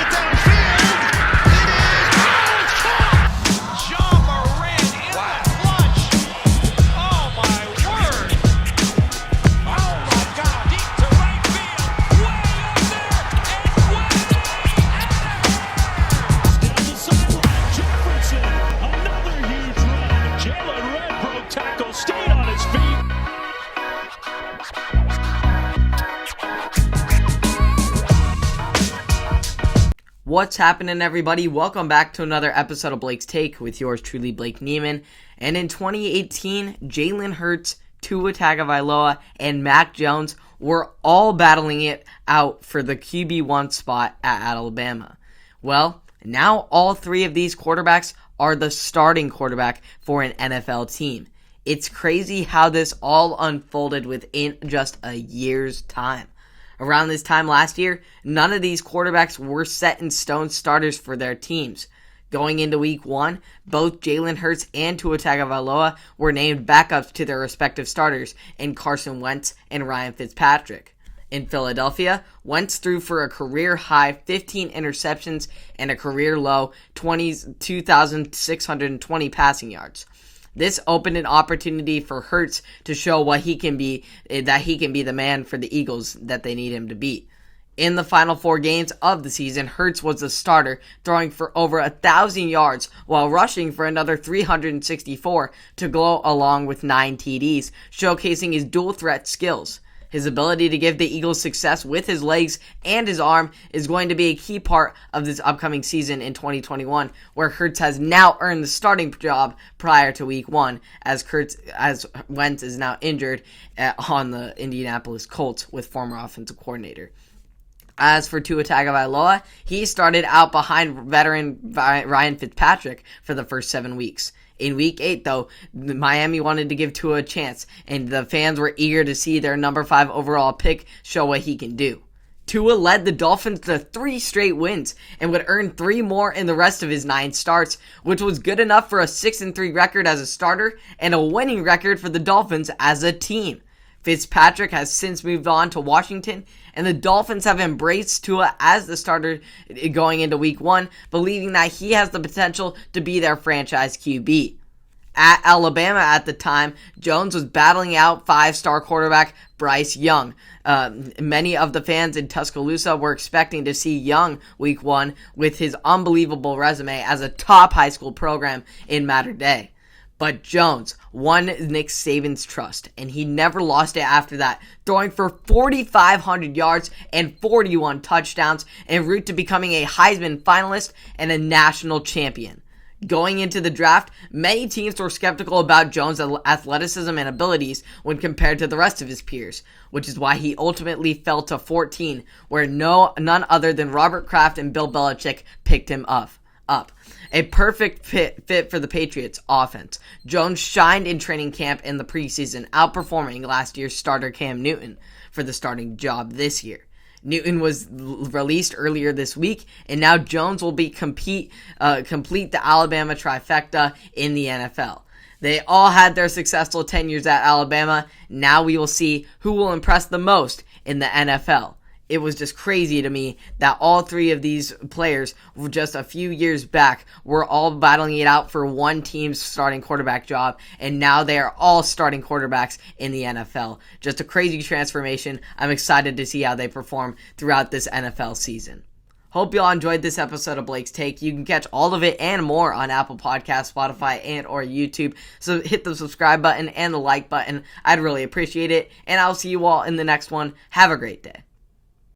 it downfield. It is. Oh, it's caught. John Moran in the clutch. Oh, my word. Oh, my God. Deep to right field. Way up there. And way out of here. Down the sideline, Jefferson. Another huge run. Jalen Red broke tackle, stayed on his feet. What's happening, everybody? Welcome back to another episode of Blake's Take with yours truly, Blake Neiman. And in 2018, Jalen Hurts, Tua Tagovailoa, and Mac Jones were all battling it out for the QB1 spot at Alabama. Well, now all three of these quarterbacks are the starting quarterback for an NFL team. It's crazy how this all unfolded within just a year's time. Around this time last year, none of these quarterbacks were set in stone starters for their teams. Going into week one, both Jalen Hurts and Tua Tagovailoa were named backups to their respective starters in Carson Wentz and Ryan Fitzpatrick. In Philadelphia, Wentz threw for a career-high 15 interceptions and a career-low 2,620 passing yards. This opened an opportunity for Hurts to show what he can be, that he can be the man for the Eagles that they need him to be. In the final 4 games of the season, Hurts was the starter, throwing for over 1,000 yards while rushing for another 364 to go along with 9 TDs, showcasing his dual threat skills. His ability to give the Eagles success with his legs and his arm is going to be a key part of this upcoming season in 2021, where Hurts has now earned the starting job prior to week 1, as Wentz is now injured on the Indianapolis Colts with former offensive coordinator. As for Tua Tagovailoa, he started out behind veteran Ryan Fitzpatrick for the first 7 weeks. In week 8, though, Miami wanted to give Tua a chance, and the fans were eager to see their number 5 overall pick show what he can do. Tua led the Dolphins to 3 straight wins and would earn 3 more in the rest of his 9 starts, which was good enough for a 6-3 record as a starter and a winning record for the Dolphins as a team. Fitzpatrick has since moved on to Washington, and the Dolphins have embraced Tua as the starter going into week 1, believing that he has the potential to be their franchise QB. At Alabama at the time, Jones was battling out 5-star quarterback Bryce Young. Many of the fans in Tuscaloosa were expecting to see Young week 1 with his unbelievable resume as a top high school program in Mater Dei. But Jones won Nick Saban's trust, and he never lost it after that, throwing for 4,500 yards and 41 touchdowns en route to becoming a Heisman finalist and a national champion. Going into the draft, many teams were skeptical about Jones' athleticism and abilities when compared to the rest of his peers, which is why he ultimately fell to 14, where none other than Robert Kraft and Bill Belichick picked him up. A perfect fit for the Patriots offense. Jones shined in training camp in the preseason, outperforming last year's starter Cam Newton for the starting job this year. Newton was released earlier this week, and now Jones will complete the Alabama trifecta in the NFL. They all had their successful tenures at Alabama. Now we will see who will impress the most in the NFL. It was just crazy to me that all 3 of these players were just a few years back were all battling it out for one team's starting quarterback job, and now they are all starting quarterbacks in the NFL. Just a crazy transformation. I'm excited to see how they perform throughout this NFL season. Hope y'all enjoyed this episode of Blake's Take. You can catch all of it and more on Apple Podcasts, Spotify, and or YouTube. So hit the subscribe button and the like button. I'd really appreciate it. And I'll see you all in the next one. Have a great day.